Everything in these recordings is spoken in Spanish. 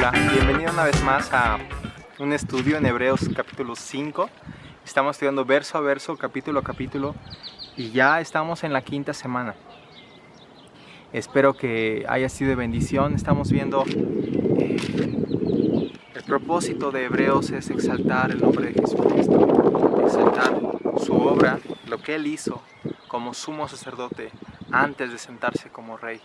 Hola, bienvenido una vez más a un estudio en Hebreos capítulo 5. Estamos estudiando verso a verso, capítulo a capítulo, y ya estamos en la quinta semana. Espero que haya sido de bendición. Estamos viendo el propósito de Hebreos es exaltar el nombre de Jesucristo, exaltar su obra, lo que Él hizo como sumo sacerdote antes de sentarse como rey.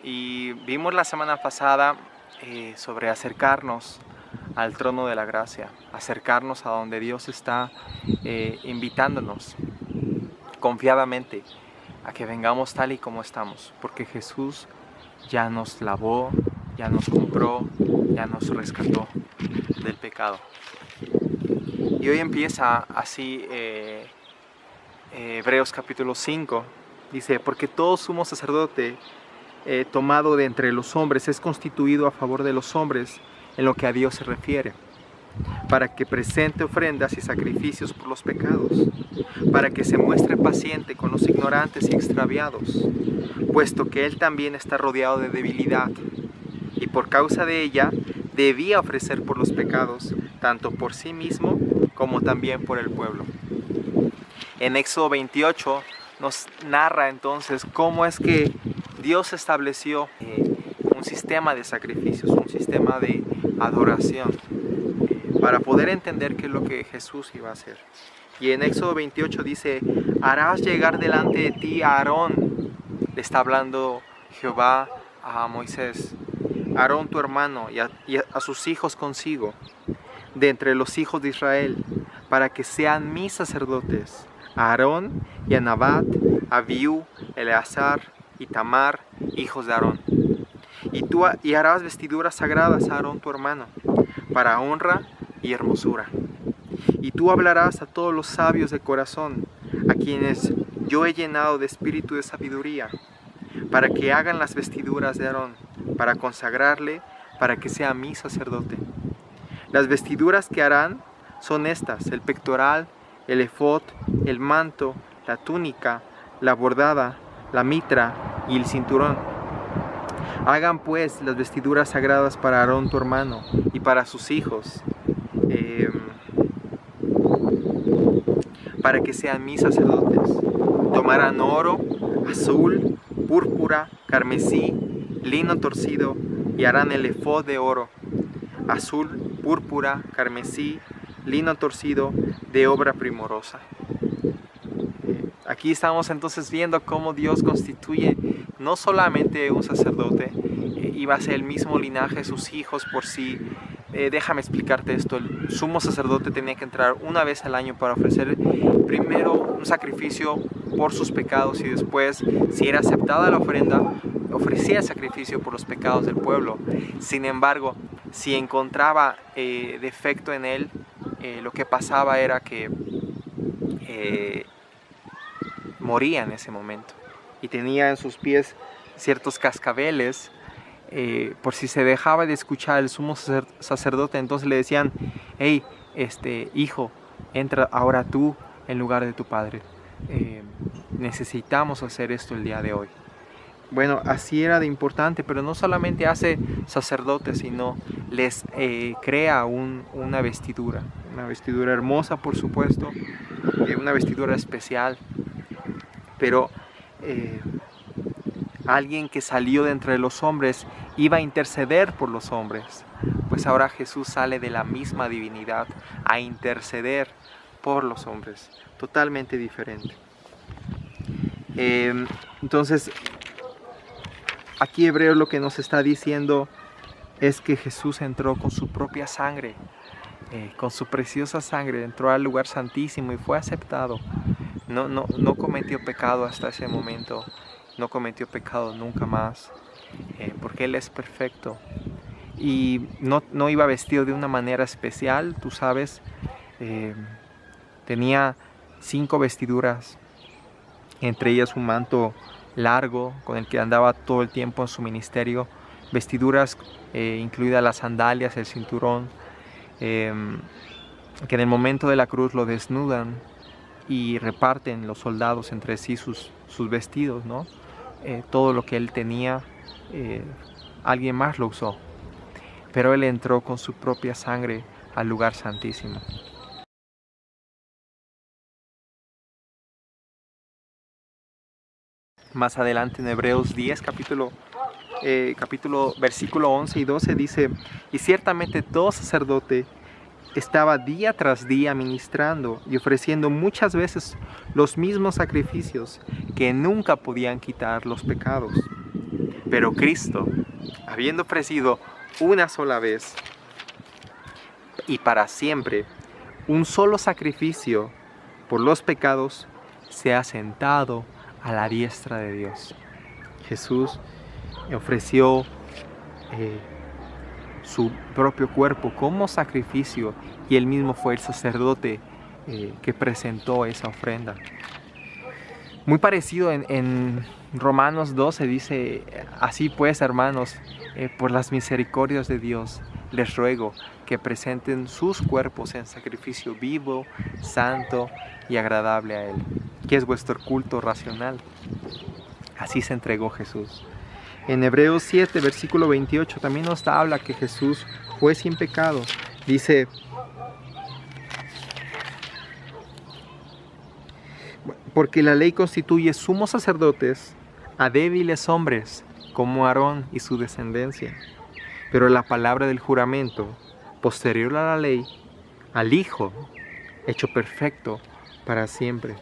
Y vimos la semana pasada sobre acercarnos al trono de la gracia, acercarnos a donde Dios está invitándonos confiadamente a que vengamos tal y como estamos, porque Jesús ya nos lavó, ya nos compró, ya nos rescató del pecado. Y hoy empieza así Hebreos capítulo 5, dice: porque todo sumo sacerdote tomado de entre los hombres es constituido a favor de los hombres en lo que a Dios se refiere, para que presente ofrendas y sacrificios por los pecados, para que se muestre paciente con los ignorantes y extraviados, puesto que Él también está rodeado de debilidad, y por causa de ella debía ofrecer por los pecados, tanto por sí mismo como también por el pueblo. En Éxodo 28 nos narra entonces cómo es que Dios estableció un sistema de sacrificios, un sistema de adoración, para poder entender qué es lo que Jesús iba a hacer. Y en Éxodo 28 dice: harás llegar delante de ti a Aarón, le está hablando Jehová a Moisés, Aarón tu hermano y a sus hijos consigo, de entre los hijos de Israel, para que sean mis sacerdotes, a Aarón y a Nabat, a Abiú, Eleazar y Tamar, hijos de Aarón. Y harás vestiduras sagradas a Aarón tu hermano, para honra y hermosura. Y tú hablarás a todos los sabios de corazón, a quienes yo he llenado de espíritu de sabiduría, para que hagan las vestiduras de Aarón, para consagrarle, para que sea mi sacerdote. Las vestiduras que harán son estas: el pectoral, el efod, el manto, la túnica, la bordada, la mitra y el cinturón. Hagan pues las vestiduras sagradas para Aarón tu hermano y para sus hijos, para que sean mis sacerdotes. Tomarán oro, azul, púrpura, carmesí, lino torcido, y harán el efod de oro, azul, púrpura, carmesí, lino torcido, de obra primorosa. Aquí estamos entonces viendo cómo Dios constituye no solamente un sacerdote, iba a ser el mismo linaje, sus hijos por sí. Déjame explicarte esto: el sumo sacerdote tenía que entrar una vez al año para ofrecer primero un sacrificio por sus pecados, y después, si era aceptada la ofrenda, ofrecía el sacrificio por los pecados del pueblo. Sin embargo, si encontraba defecto en él, lo que pasaba era que moría en ese momento, y tenía en sus pies ciertos cascabeles. Por si se dejaba de escuchar el sumo sacerdote, entonces le decían: hey, hijo, entra ahora tú en lugar de tu padre. Necesitamos hacer esto el día de hoy. Bueno, así era de importante, pero no solamente hace sacerdotes, sino les crea una vestidura hermosa, por supuesto, una vestidura especial, pero alguien que salió de entre los hombres iba a interceder por los hombres. Pues ahora Jesús sale de la misma divinidad a interceder por los hombres, totalmente diferente. Entonces, aquí Hebreos lo que nos está diciendo es que Jesús entró con su propia sangre, con su preciosa sangre, entró al lugar santísimo y fue aceptado. No cometió pecado hasta ese momento, no cometió pecado nunca más, porque Él es perfecto. Y no iba vestido de una manera especial, tú sabes. Tenía 5 vestiduras, entre ellas un manto largo con el que andaba todo el tiempo en su ministerio, vestiduras incluidas las sandalias, el cinturón, que en el momento de la cruz lo desnudan y reparten los soldados entre sí sus vestidos, ¿no? Todo lo que él tenía, alguien más lo usó. pero Él entró con su propia sangre al lugar santísimo. Más adelante en Hebreos 10, versículo 11 y 12 dice: y ciertamente todo sacerdote estaba día tras día ministrando y ofreciendo muchas veces los mismos sacrificios que nunca podían quitar los pecados. Pero Cristo, habiendo ofrecido una sola vez y para siempre un solo sacrificio por los pecados, se ha sentado a la diestra de Dios. Jesús ofreció su propio cuerpo como sacrificio y Él mismo fue el sacerdote que presentó esa ofrenda. Muy parecido en Romanos 12 dice: así pues, hermanos, por las misericordias de Dios, les ruego que presenten sus cuerpos en sacrificio vivo, santo y agradable a Él, que es vuestro culto racional. Así se entregó Jesús. En Hebreos 7, versículo 28, también nos habla que Jesús fue sin pecado. Dice: porque la ley constituye sumos sacerdotes a débiles hombres, como Aarón y su descendencia. Pero la palabra del juramento, posterior a la ley, al Hijo, hecho perfecto para siempre.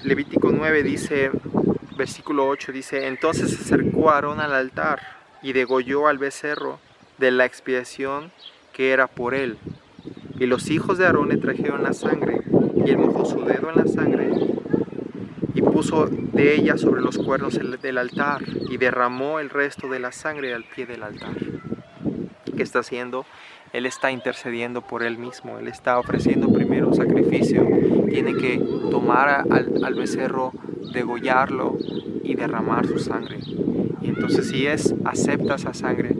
Levítico 9 dice, versículo 8 dice: entonces se acercó Aarón al altar y degolló al becerro de la expiación que era por él. Y los hijos de Aarón le trajeron la sangre, y él mojó su dedo en la sangre y puso de ella sobre los cuernos del altar y derramó el resto de la sangre al pie del altar. ¿Qué está haciendo? Él está intercediendo por él mismo. Él está ofreciendo primero un sacrificio. Tiene que tomar al becerro, degollarlo y derramar su sangre. Y entonces si acepta esa sangre,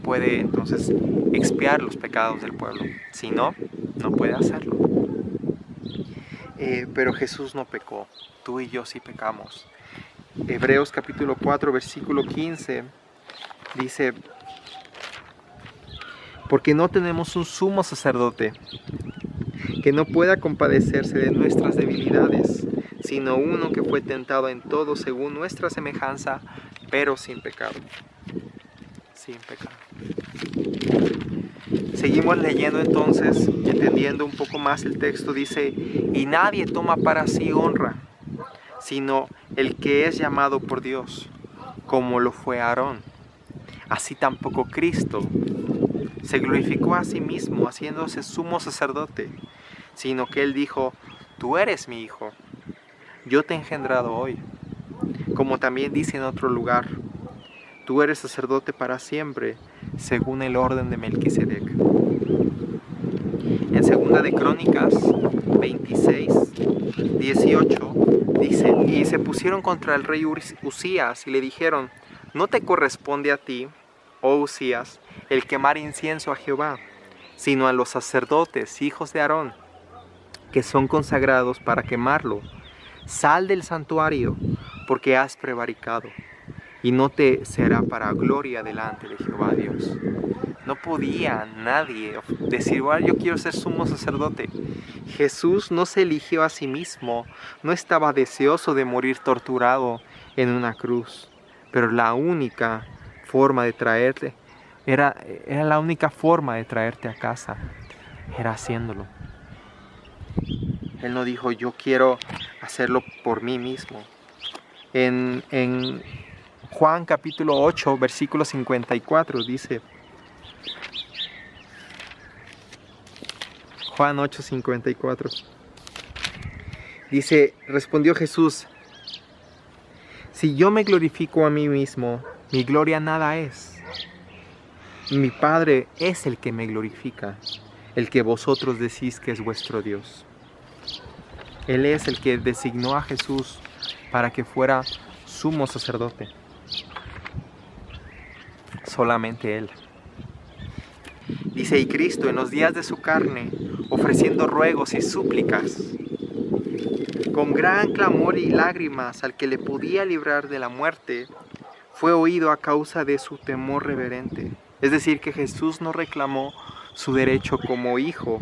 puede entonces expiar los pecados del pueblo. Si no, no puede hacerlo. Pero Jesús no pecó. Tú y yo sí pecamos. Hebreos capítulo 4, versículo 15 dice: porque no tenemos un sumo sacerdote que no pueda compadecerse de nuestras debilidades, sino uno que fue tentado en todo según nuestra semejanza, pero sin pecado. Sin pecado. Seguimos leyendo entonces, entendiendo un poco más el texto. Dice: y nadie toma para sí honra, sino el que es llamado por Dios, como lo fue Aarón. Así tampoco Cristo se glorificó a sí mismo, haciéndose sumo sacerdote, sino que Él dijo: tú eres mi hijo, yo te he engendrado hoy. Como también dice en otro lugar: tú eres sacerdote para siempre, según el orden de Melquisedec. En 2 de Crónicas 26, 18 dice: y se pusieron contra el rey Usías y le dijeron: no te corresponde a ti, oh Usías, el quemar incienso a Jehová, sino a los sacerdotes, hijos de Aarón, que son consagrados para quemarlo. Sal del santuario, porque has prevaricado, y no te será para gloria delante de Jehová Dios. No podía nadie decir: bueno, yo quiero ser sumo sacerdote. Jesús no se eligió a sí mismo, no estaba deseoso de morir torturado en una cruz, pero la única forma de traerte, era la única forma de traerte a casa, era haciéndolo. Él no dijo: yo quiero hacerlo por mí mismo. En Juan capítulo 8, versículo 54 dice, Juan 8, 54, dice: respondió Jesús: si yo me glorifico a mí mismo, mi gloria nada es. Mi Padre es el que me glorifica, el que vosotros decís que es vuestro Dios. Él es el que designó a Jesús para que fuera sumo sacerdote. Solamente Él. Dice: y Cristo en los días de su carne, ofreciendo ruegos y súplicas, con gran clamor y lágrimas al que le podía librar de la muerte, fue oído a causa de su temor reverente. Es decir, que Jesús no reclamó su derecho como hijo,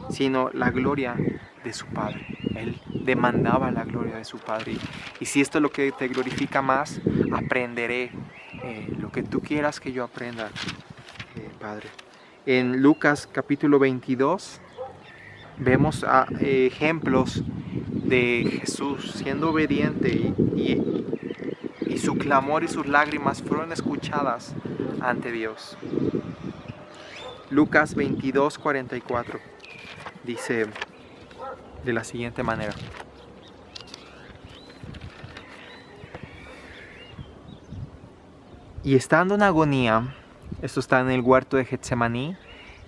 sino la gloria de su Padre. Él demandaba la gloria de su Padre. Y si esto es lo que te glorifica más, aprenderé lo que tú quieras que yo aprenda, Padre. En Lucas capítulo 22 vemos ejemplos de Jesús siendo obediente y su clamor y sus lágrimas fueron escuchadas ante Dios. Lucas 22, 44 dice de la siguiente manera: y estando en agonía, esto está en el huerto de Getsemaní,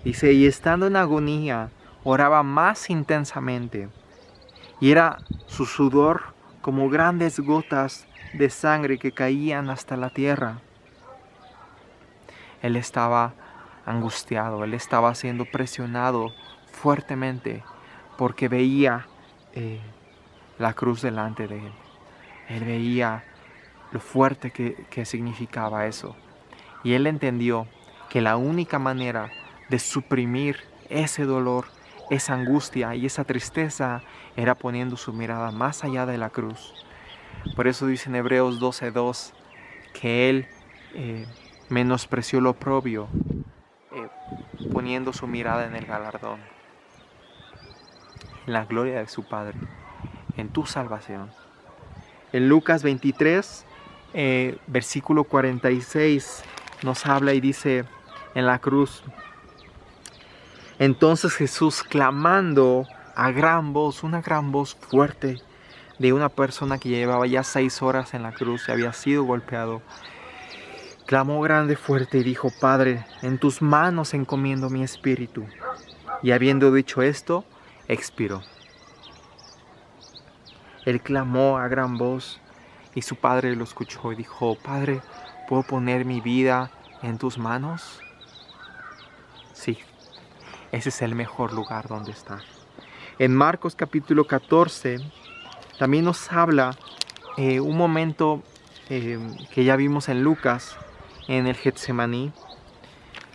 dice, y estando en agonía, oraba más intensamente, y era su sudor como grandes gotas de sangre que caían hasta la tierra. Él estaba angustiado, él estaba siendo presionado fuertemente porque veía la cruz delante de él. Él veía lo fuerte que significaba eso. Y él entendió que la única manera de suprimir ese dolor, esa angustia y esa tristeza era poniendo su mirada más allá de la cruz. Por eso dice en Hebreos 12:2 que él menospreció lo oprobio, poniendo su mirada en el galardón, en la gloria de su Padre, en tu salvación. En Lucas 23, versículo 46, nos habla y dice en la cruz: entonces Jesús, clamando a gran voz, una gran voz fuerte de una persona que llevaba ya 6 horas en la cruz y había sido golpeado, clamó grande fuerte y dijo: Padre, en tus manos encomiendo mi espíritu. Y habiendo dicho esto, expiró. Él clamó a gran voz y su padre lo escuchó y dijo: Padre, ¿puedo poner mi vida en tus manos? Sí, ese es el mejor lugar donde estar. En Marcos capítulo 14 también nos habla un momento que ya vimos en Lucas, en el Getsemaní.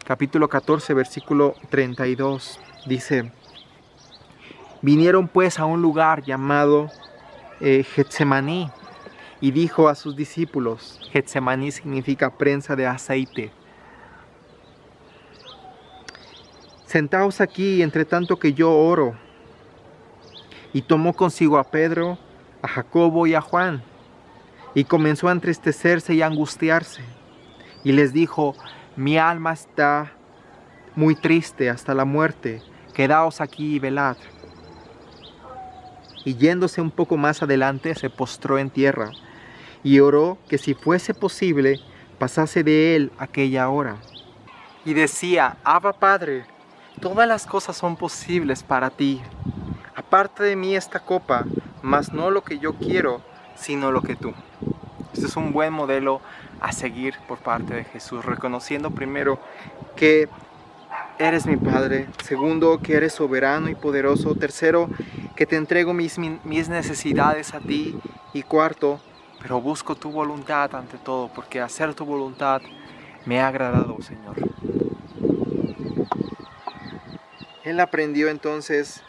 Capítulo 14, versículo 32, dice: vinieron pues a un lugar llamado Getsemaní, y dijo a sus discípulos, Getsemaní significa prensa de aceite, sentaos aquí entre tanto que yo oro. Y tomó consigo a Pedro, a Jacobo y a Juan, y comenzó a entristecerse y a angustiarse. Y les dijo: mi alma está muy triste hasta la muerte, quedaos aquí y velad. Y yéndose un poco más adelante, se postró en tierra, y oró que si fuese posible, pasase de él aquella hora. Y decía: Abba Padre, todas las cosas son posibles para ti. Aparte de mí esta copa, mas no lo que yo quiero, sino lo que tú. Este es un buen modelo a seguir por parte de Jesús, reconociendo primero que eres mi Padre, segundo, que eres soberano y poderoso, tercero, que te entrego mis necesidades a ti, y cuarto, pero busco tu voluntad ante todo, porque hacer tu voluntad me ha agradado, Señor. Él aprendió entonces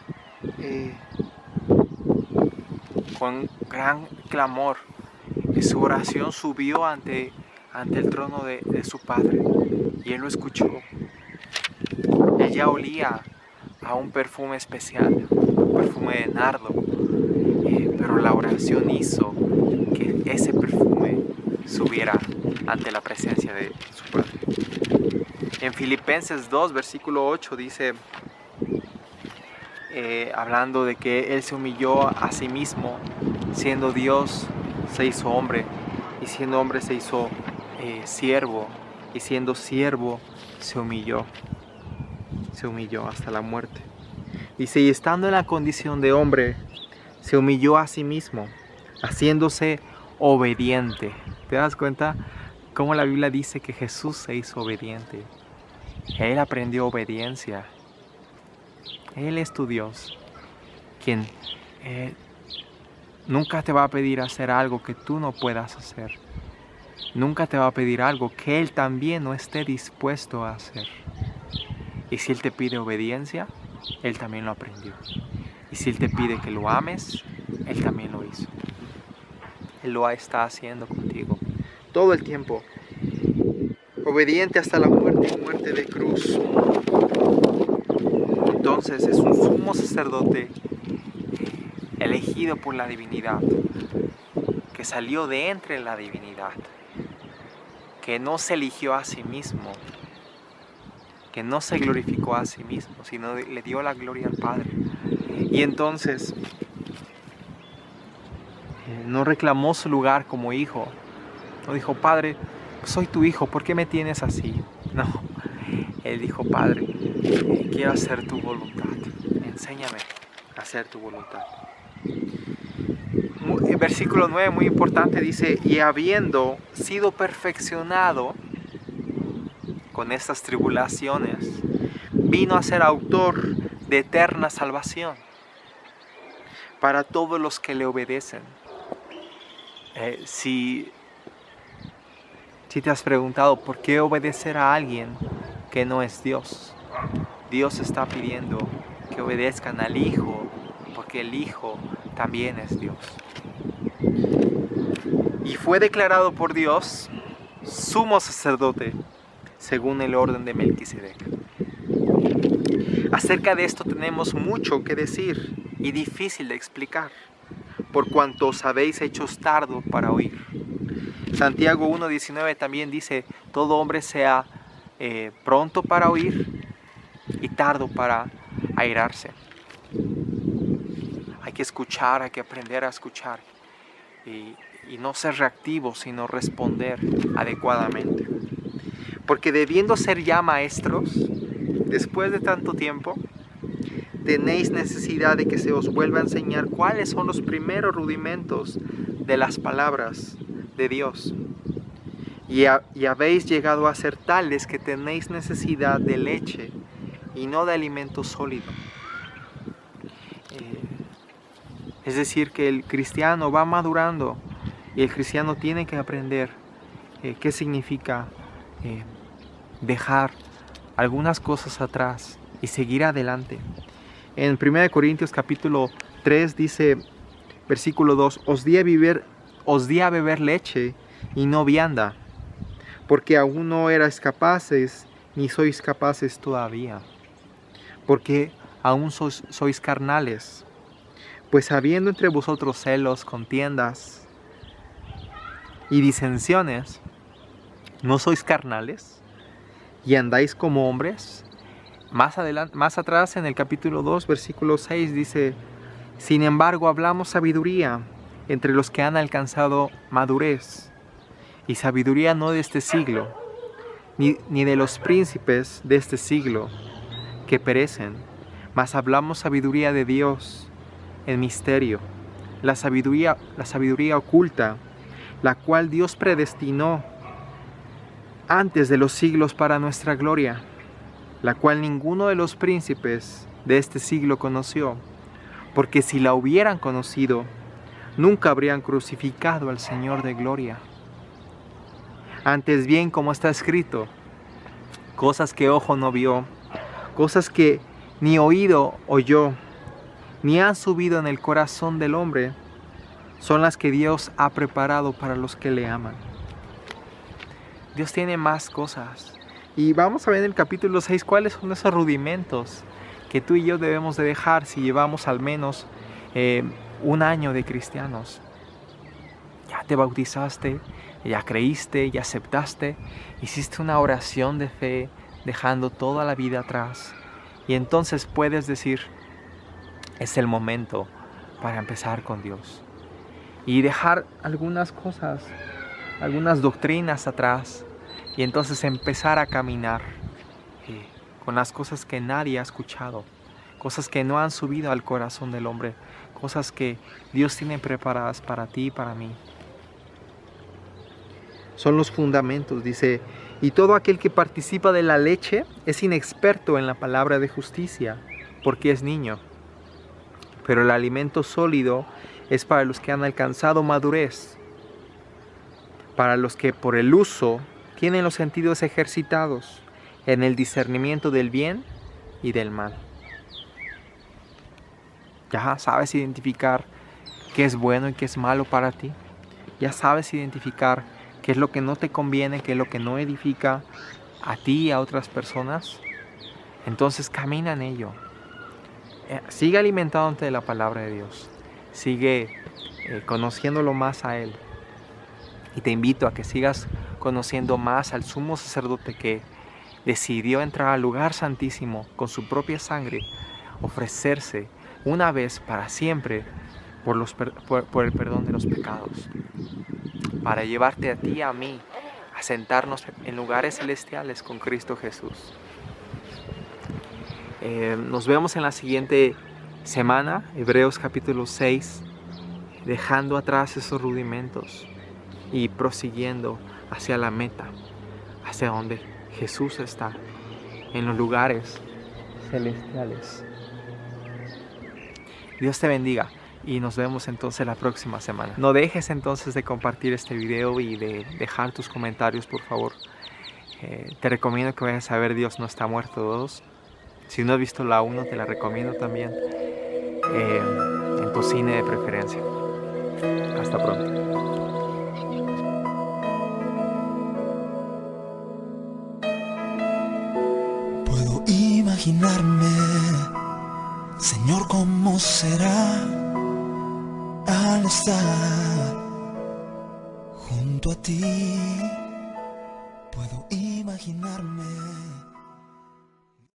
con gran clamor, y su oración subió ante el trono de su Padre, y él lo escuchó. Él ya olía a un perfume especial, un perfume de nardo, pero la oración hizo que ese perfume subiera ante la presencia de su Padre. En Filipenses 2, versículo 8 dice, hablando de que Él se humilló a sí mismo, siendo Dios se hizo hombre, y siendo hombre se hizo siervo, y siendo siervo se humilló hasta la muerte. Dice, y estando en la condición de hombre, se humilló a sí mismo, haciéndose obediente. ¿Te das cuenta cómo la Biblia dice que Jesús se hizo obediente? Él aprendió obediencia. Él es tu Dios, quien nunca te va a pedir hacer algo que tú no puedas hacer. nunca te va a pedir algo que Él también no esté dispuesto a hacer. Y si Él te pide obediencia, Él también lo aprendió. Y si Él te pide que lo ames, Él también lo hizo. Él lo está haciendo contigo todo el tiempo. Obediente hasta la muerte y muerte de cruz. Entonces es un sumo sacerdote elegido por la divinidad, que salió de entre la divinidad, que no se eligió a sí mismo, que no se glorificó a sí mismo, sino le dio la gloria al Padre. Y entonces no reclamó su lugar como hijo. No dijo: Padre, soy tu hijo, ¿por qué me tienes así? No, Él dijo: Padre, quiero hacer tu voluntad. Enséñame a hacer tu voluntad. El versículo 9, muy importante, dice: y habiendo sido perfeccionado con estas tribulaciones, vino a ser autor de eterna salvación para todos los que le obedecen. Si te has preguntado por qué obedecer a alguien que no es Dios, Dios está pidiendo que obedezcan al Hijo, porque el Hijo también es Dios. Y fue declarado por Dios sumo sacerdote según el orden de Melquisedec. Acerca de esto tenemos mucho que decir y difícil de explicar, por cuanto os habéis hecho tardo para oír. Santiago 1:19 también dice: todo hombre sea pronto para oír y tardo para airarse. Hay que escuchar, hay que aprender a escuchar y no ser reactivo, sino responder adecuadamente. Porque debiendo ser ya maestros, después de tanto tiempo, tenéis necesidad de que se os vuelva a enseñar cuáles son los primeros rudimentos de las palabras de Dios. Y habéis llegado a ser tales que tenéis necesidad de leche y no de alimento sólido. Es decir, que el cristiano va madurando y el cristiano tiene que aprender qué significa dejar algunas cosas atrás y seguir adelante. En 1 Corintios capítulo 3 dice, versículo 2: os di a beber leche y no vianda, porque aún no erais capaces, ni sois capaces todavía, porque aún sois carnales. Pues habiendo entre vosotros celos, contiendas y disensiones, ¿no sois carnales y andáis como hombres? Más atrás en el capítulo 2, versículo 6 dice: sin embargo hablamos sabiduría entre los que han alcanzado madurez, y sabiduría no de este siglo, ni de los príncipes de este siglo que perecen, mas hablamos sabiduría de Dios en misterio, la sabiduría oculta, la cual Dios predestinó antes de los siglos para nuestra gloria, la cual ninguno de los príncipes de este siglo conoció, porque si la hubieran conocido, nunca habrían crucificado al Señor de gloria. Antes bien, como está escrito, cosas que ojo no vio, cosas que ni oído oyó, ni han subido en el corazón del hombre, son las que Dios ha preparado para los que le aman. Dios tiene más cosas. Y vamos a ver en el capítulo 6 cuáles son esos rudimentos que tú y yo debemos de dejar si llevamos al menos un año de cristianos. Ya te bautizaste, ya creíste, ya aceptaste, hiciste una oración de fe dejando toda la vida atrás. Y entonces puedes decir, es el momento para empezar con Dios. Y dejar algunas cosas, algunas doctrinas atrás. Y entonces empezar a caminar con las cosas que nadie ha escuchado. Cosas que no han subido al corazón del hombre. Cosas que Dios tiene preparadas para ti y para mí. Son los fundamentos, dice. Y todo aquel que participa de la leche es inexperto en la palabra de justicia, porque es niño. Pero el alimento sólido es para los que han alcanzado madurez, para los que por el uso tienen los sentidos ejercitados en el discernimiento del bien y del mal. Ya sabes identificar qué es bueno y qué es malo para ti. Ya sabes identificar qué es lo que no te conviene, qué es lo que no edifica a ti y a otras personas. Entonces camina en ello. Sigue alimentándote de la palabra de Dios. Sigue conociéndolo más a Él. Y te invito a que sigas conociendo más al sumo sacerdote que decidió entrar al lugar santísimo con su propia sangre, ofrecerse una vez para siempre por el perdón de los pecados, para llevarte a ti y a mí a sentarnos en lugares celestiales con Cristo Jesús. Nos vemos en la siguiente semana, Hebreos capítulo 6, dejando atrás esos rudimentos y prosiguiendo hacia la meta, hacia donde Jesús está, en los lugares celestiales. Dios te bendiga y nos vemos entonces la próxima semana. No dejes entonces de compartir este video y de dejar tus comentarios, por favor. Te recomiendo que vayas a ver Dios no está muerto 2. Si no has visto la 1, te la recomiendo también, en tu cine de preferencia. Hasta pronto. Puedo imaginarme, Señor, cómo será al estar junto a ti.